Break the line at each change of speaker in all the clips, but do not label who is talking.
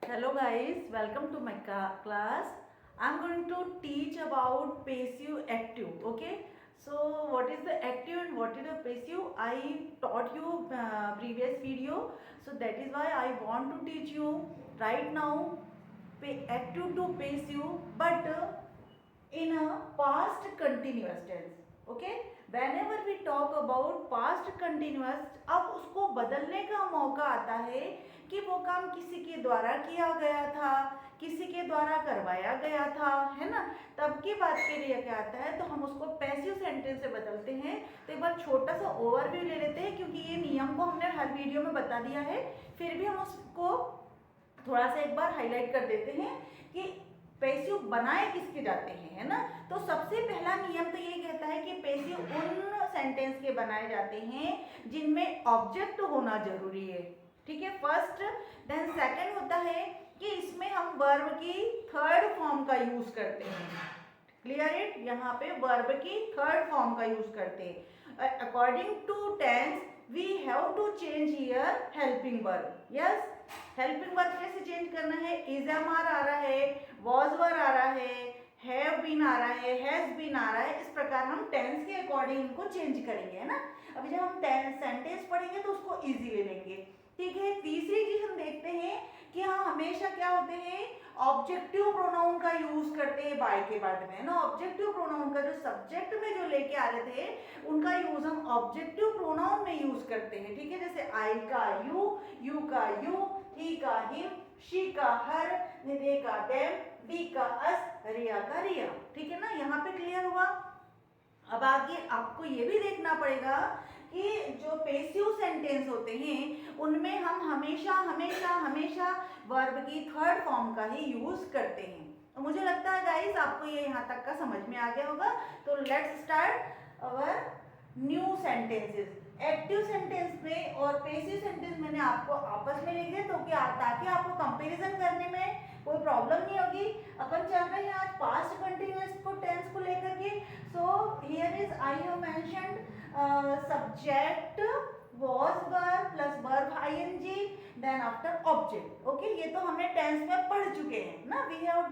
Hello guys, welcome to my class. I'm going to teach about passive active. Okay, so what is the active and what is the passive? I taught you previous video, so that is why I want to teach you right now active to passive, but in a past continuous tense. Okay, whenever we talk about past continuous, अब उसको बदलने का मौका आता है कि वो काम किसी के द्वारा किया गया था, किसी के द्वारा करवाया गया था, है ना, तब की बात के लिए क्या आता है, तो हम उसको पैसिव सेंटेंस से बदलते हैं। तो एक बार छोटा सा ओवरव्यू ले लेते हैं, क्योंकि ये नियम को हमने हर वीडियो में बता दिया है, फिर भी हम उसको थोड़ा सा एक बार हाईलाइट कर देते हैं कि पैसिव बनाए किसके जाते हैं, है ना। तो सबसे पहला नियम तो ये कहता है कि पैसिव उन सेंटेंस के बनाए जाते हैं जिनमें ऑब्जेक्ट होना जरूरी है, ठीक है, फर्स्ट। देन सेकंड होता है कि इसमें हम वर्ब की थर्ड फॉर्म का यूज करते हैं। क्लियर इट, यहाँ पे वर्ब की थर्ड फॉर्म का यूज करते हैं। According to tense we have to change here helping verb. Yes, helping verb कैसे चेंज करना है, इज एम आर आ रहा है, वॉज वर आ रहा है, हैव बीन आ रहा है, हैज बीन आ रहा है, इस प्रकार हम टेंस के अकॉर्डिंग इनको चेंज करेंगे, है ना। अभी जब हम सेंटेंस पढ़ेंगे तो उसको इजी ले लेंगे, ठीक है। तीसरी चीज हम देखते हैं कि हाँ हमेशा क्या होते हैं, ऑब्जेक्टिव प्रोनाउन का यूज करते हैं बाय के बाद में, है ना। ऑब्जेक्टिव प्रोनाउन का जो सब्जेक्ट में जो लेके आ रहे थे उनका यूज हम ऑब्जेक्टिव प्रोनाउन में यूज करते हैं, ठीक है। जैसे आई का यू का यू, ही का हिम, शी का हर, दे का देम, डी का अस, रिया का रिया, ठीक है ना। यहाँ पे क्लियर हुआ। अब आगे आपको ये भी देखना पड़ेगा कि जो पैसिव सेंटेंस होते हैं उनमें हम हमेशा हमेशा हमेशा वर्ब की थर्ड फॉर्म का ही यूज करते हैं। तो मुझे लगता है गाइस आपको ये यहाँ तक का समझ में आ गया होगा। तो let's start our new sentences. Active sentence में और पैसिव सेंटेंस मैंने आपको आपस में लिख दिया तो क्या, ताकि आपको कंपैरिजन करने में कोई प्रॉब्लम नहीं होगी। अपन चल रहे हैं आज पास्ट कंटिन्यूअस को टेंस को लेकर के। So here is I have mentioned subject was verb plus verb ing then after object। Okay, ये तो हमने टेंस में पढ़ चुके हैं ना, we have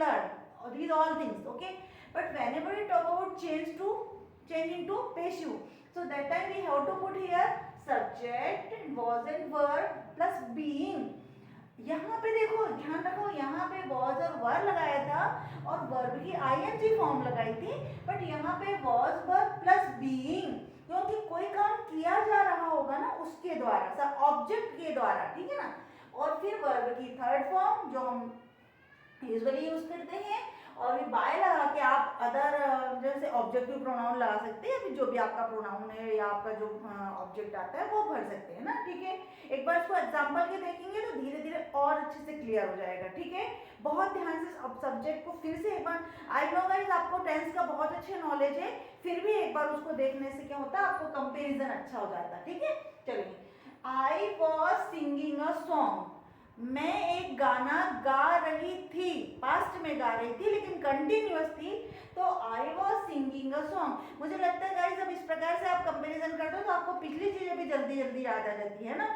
learned these all things, okay। but whenever we talk about change into passive, so that time we have to put here subject was and verb plus being। यहाँ पे देखो, ध्यान रखो, यहाँ पे was और were लगाया था और verb की ing फॉर्म लगाई थी, बट यहाँ पे was verb plus being, क्योंकि कोई काम किया जा रहा होगा ना उसके द्वारा, ऑब्जेक्ट के द्वारा, ठीक है ना। और फिर वर्ब की थर्ड फॉर्म जो हम यूजुअली यूज करते हैं, और बाय लगा के आप अदर जैसे ऑब्जेक्टिव प्रोनाउन लगा सकते हैं, जो भी आपका प्रोनाउन है या आपका जो ऑब्जेक्ट आता है वो भर सकते हैं ना, ठीक है। एक बार इसको एग्जांपल के देखेंगे तो धीरे धीरे और अच्छे से क्लियर हो जाएगा, ठीक है। बहुत ध्यान से अब सब्जेक्ट को फिर से एक बार, आई नो गाइस आपको टेंस का बहुत अच्छे नॉलेज है, फिर भी एक बार उसको देखने से क्या होता है, आपको कंपेरिजन अच्छा हो जाता है, ठीक है। चलिए, I was singing a song, मैं एक गाना गा रही थी, पास्ट में गा रही थी लेकिन कंटिन्यूअस थी, तो I was singing a song. मुझे लगता है गाइस अब इस प्रकार से आप कंपैरिजन करते हो तो आपको पिछली चीजें भी जल्दी जल्दी याद आ जाती है ना।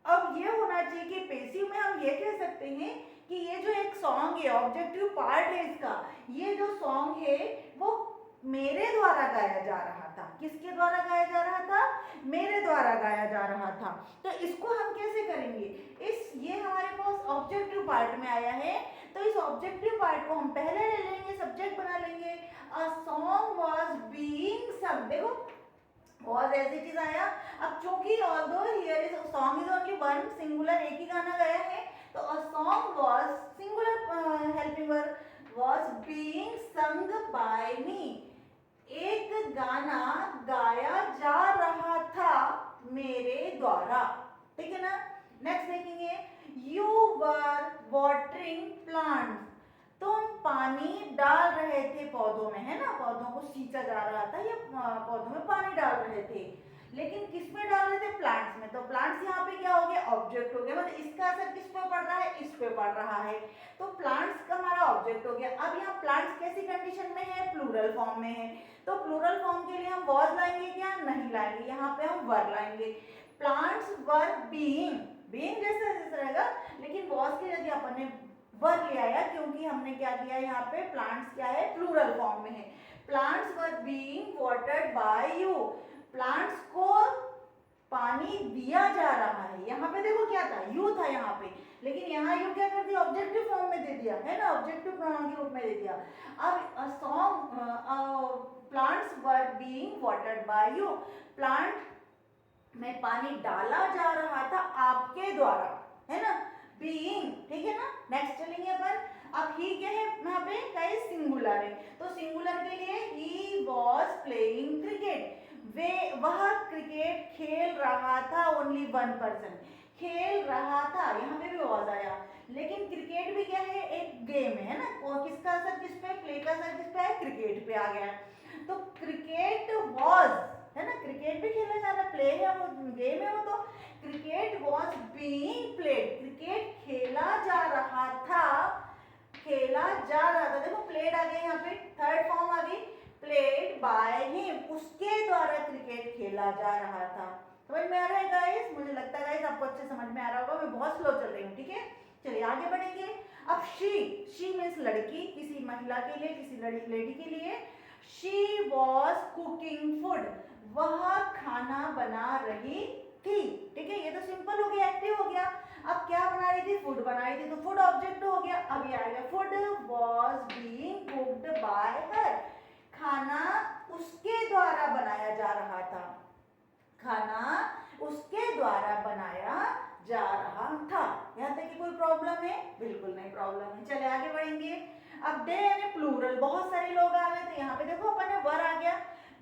अब ये होना चाहिए कि पैसिव में हम ये कह सकते हैं कि ये जो एक सॉन्ग है, ऑब्जेक्टिव पार्ट है इसका, ये जो सॉन्ग है वो मेरे द्वारा गाया जा रहा था। किसके द्वारा गाया जा रहा था, मेरे द्वारा गाया जा रहा था। तो इसको हम कैसे करेंगे, ये हमारे पास ऑब्जेक्टिव पार्ट में आया है, तो इस ऑब्जेक्टिव पार्ट को हम पहले ले लेंगे, सब्जेक्ट बना लेंगे। अ सॉन्ग वाज बीइंग सम, देखो was ऐसे चीज आया। अब चूंकि although here is song is only one singular, एक ही गाना गाया है, तो a song was singular helping verb was being sung by me, एक गाना गाया जा रहा था मेरे द्वारा, ठीक है ना। नेक्स्ट देखेंगे, यू वर वाटरिंग प्लांट्स, तुम पानी डाल रहे थे पौधों में, है ना, पौधों को सींचा जा रहा था या पौधों में पानी डाल रहे थे, लेकिन किस में डाल रहे थे, प्लांट्स में। तो प्लांट्स यहाँ पे क्या हो गया, ऑब्जेक्ट हो गया, मतलब इसका असर किस पे पड़ रहा है, इस पे पड़ रहा है, तो प्लांट्स का हमारा ऑब्जेक्ट हो गया। अब यहाँ प्लांट्स कैसी कंडीशन में है, प्लूरल फॉर्म में है, तो प्लूरल फॉर्म के लिए हम वॉज लाएंगे क्या, नहीं लाएंगे, यहाँ पे हम वर लाएंगे। प्लांट्स वर बीइंग, बीइंग जैसे रहेगा, लेकिन वॉज के अपन ने वर ले आया, क्योंकि हमने क्या किया यहाँ पे, प्लांट्स क्या है, प्लूरल फॉर्म में है। Plants were being watered by you, plants को पानी दिया जा रहा है। यहाँ पे देखो क्या था, यू था यहाँ पे, लेकिन यहाँ यू क्या कर दिया, ऑब्जेक्टिव फॉर्म में दे दिया है ना, ऑब्जेक्टिव प्रोनाउन के रूप में दे दिया। अब song plants were being watered by you, plant में पानी डाला जा रहा था आपके द्वारा, है ना, बीइंग, ठीक है ना। नेक्स्ट चलेंगे अपन। अब ही क्या है यहाँ पे, गाइस सिंगुलर है, तो सिंगुलर के लिए ही वॉज प्लेइंग क्रिकेट, वह क्रिकेट खेल रहा था, ओनली वन पर्सन खेल रहा था, यहाँ पे भी वॉज आया, लेकिन क्रिकेट भी क्या है, एक गेम है ना, और किसका असर किस पे, प्ले का असर किस पे है, क्रिकेट पे आ गया। तो क्रिकेट वॉज, है ना, क्रिकेट भी खेला जा रहा है, प्ले है वो, गेम है वो, तो cricket was being played, cricket खेला जा रहा था, खेला जा रहा था, देखो प्लेड आ गया यहाँ पे, थर्ड फॉर्म आ गई, प्लेड बाय हिम, उसके द्वारा क्रिकेट खेला जा रहा था। समझ में आ रहा है गाइस, मुझे लगता है गाइस आपको अच्छे समझ में आ रहा होगा, मैं बहुत स्लो चल रही हूँ, ठीक है। चलिए आगे बढ़ेंगे। अब शी मीन्स लड़की, किसी महिला के लिए, किसी लेडी के लिए। शी वॉज कुकिंग फूड, वह खाना बना रही थी, ठीक है, ये तो सिंपल हो गया, एक्टिव हो गया। अब क्या बना रही थी, फूड बना रही थी, तो फूड ऑब्जेक्ट हो गया। अब ये आएगा, food was being cooked bye हर, खाना उसके द्वारा बनाया जा रहा था, खाना उसके द्वारा बनाया जा रहा था। यहाँ तक कि कोई प्रॉब्लम है, बिल्कुल नहीं प्रॉब्लम है। चले आगे बढ़ेंगे। अब दे यानी प्लूरल, बहुत सारे लोग आ गए, तो यहाँ पे देखो अपन ने वर आ गया,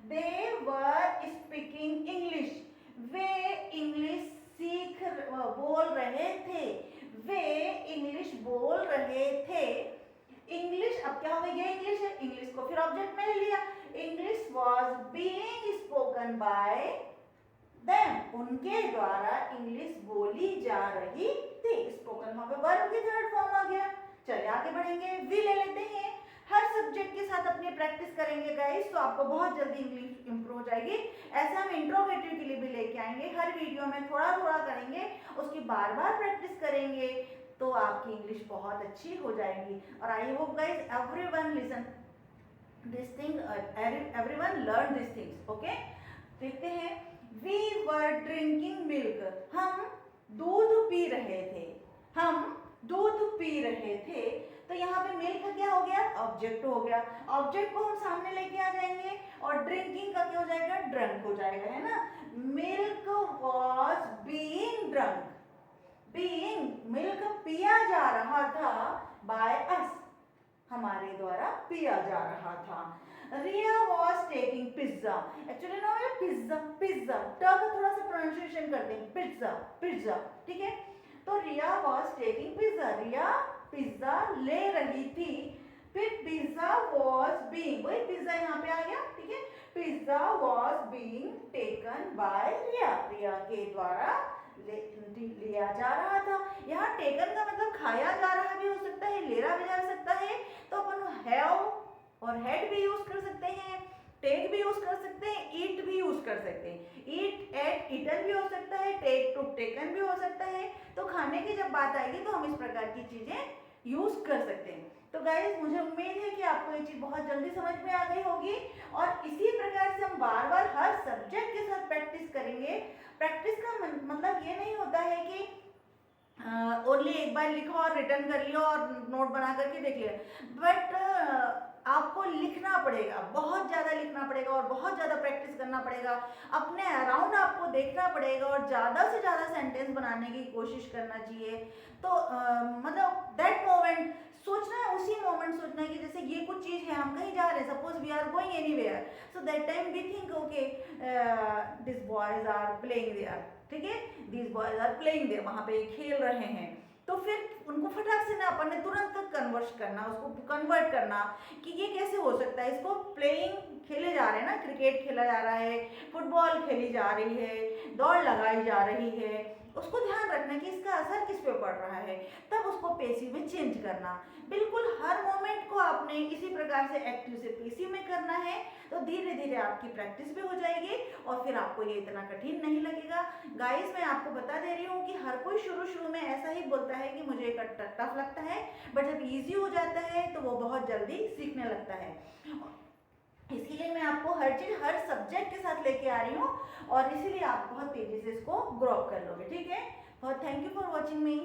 दे वर स्पीकिंग इंग्लिश, वे इंग्लिश बोल रहे थे, वे इंग्लिश बोल रहे थे। इंग्लिश, अब क्या हो गया, ये इंग्लिश है, इंग्लिश को फिर ऑब्जेक्ट में ले लिया, English was being spoken by them, उनके द्वारा इंग्लिश बोली जा रही थी, स्पोकन वहां पे वर्ब की थर्ड फॉर्म आ गया। चलिए आगे बढ़ेंगे, वी ले लेते हैं, हर सब्जेक्ट के साथ अपनी प्रैक्टिस करेंगे गाइस, तो आपको बहुत जल्दी इंग्लिश इंप्रूव हो जाएगी। ऐसे हम इंट्रोगेटिव के लिए भी लेके आएंगे, हर वीडियो में थोड़ा थोड़ा करेंगे, उसकी बार बार प्रैक्टिस करेंगे, तो आपकी इंग्लिश बहुत अच्छी हो जाएगी। और I hope guys everyone listen this thing, everyone learn this things, okay. देखते हैं, वी वर ड्रिंकिंग मिल्क, हम दूध पी रहे थे, हम दूध पी रहे थे, तो यहाँ पे मिल्क क्या हो गया, ऑब्जेक्ट हो गया, ऑब्जेक्ट को हम सामने लेके आ जाएंगे, और ड्रिंकिंग का क्या हो जाएगा, ड्रंक हो जाएगा, है ना। Milk was being drunk, being, milk पिया जा रहा था, बाय अस, हमारे द्वारा पिया जा रहा था। Riya was taking pizza, actually no ये पिज्जा, पिज्जा ट का थोड़ा सा प्रोनाउंसिएशन करते हैं, पिज्जा, पिज्जा, ठीक है। तो Riya was taking pizza, Riya pizza ले रही थी, फिर पिज्जा वॉज बीइंग, वही पिज्जा यहाँ पे आ गया, ठीक है, pizza was being taken by Riya, Riya के द्वारा लिया जा रहा था। यहाँ टेकन का मतलब खाया जा रहा भी हो सकता है, लेरा भी जा सकता है, तो अपन हैव और हैड भी यूज कर सकते हैं, टेक भी यूज कर सकते हैं, ईट भी यूज कर सकते हैं, ईट, एट, ईटन भी हो सकता है, टेक, टू, टेकन भी हो सकता है। तो खाने की जब बात आएगी तो हम इस प्रकार की चीजें यूज कर सकते हैं। तो गाइस मुझे उम्मीद है कि आपको ये चीज बहुत जल्दी समझ में आ गई होगी, और इसी प्रकार से हम बार बार हर सब्जेक्ट के साथ प्रैक्टिस करेंगे। प्रैक्टिस का मतलब ये नहीं होता है कि ओनली एक बार लिखो और रिटर्न कर लियो और नोट बना करके देख लिया, बट आपको लिखना पड़ेगा, बहुत ज़्यादा लिखना पड़ेगा और बहुत ज़्यादा प्रैक्टिस करना पड़ेगा, अपने अराउंड आपको देखना पड़ेगा और ज़्यादा से ज़्यादा सेंटेंस बनाने की कोशिश करना चाहिए। तो मतलब दैट मोमेंट सोचना है, उसी मोमेंट सोचना है कि जैसे ये कुछ चीज़ है, हम कहीं जा रहे हैं, suppose we are going anywhere, so that time we think okay this boys are playing there, ठीक है, this boys are playing there, वहाँ पे खेल रहे हैं, तो फिर उनको फटाक से ना अपन ने तुरंत कन्वर्ट करना, उसको कन्वर्ट करना कि ये कैसे हो सकता है, इसको प्लेइंग, खेले जा रहे हैं ना, क्रिकेट खेला जा रहा है, फुटबॉल खेली जा रही है, दौड़ लगाई जा रही है, उसको ध्यान रखना कि इसका असर किस पे पड़ रहा है, तब उसको पैसिव में चेंज करना। बिल्कुल हर मोमेंट को आपने इसी प्रकार से एक्टिव से पैसिव में करना है, तो धीरे धीरे आपकी प्रैक्टिस भी हो जाएगी और फिर आपको ये इतना कठिन नहीं लगेगा। गाइस मैं आपको बता दे रही हूँ कि हर कोई शुरू शुरू में ऐसा ही बोलता है कि मुझे टफ लगता है, बट जब इजी हो जाता है तो वो बहुत जल्दी सीखने लगता है। इसीलिए मैं आपको हर चीज़ हर सब्जेक्ट के साथ लेके आ रही हूँ, और इसीलिए आप बहुत तेज़ी से इसको ग्रो अप कर लोगे। ठीक है, बहुत thank you for watching me.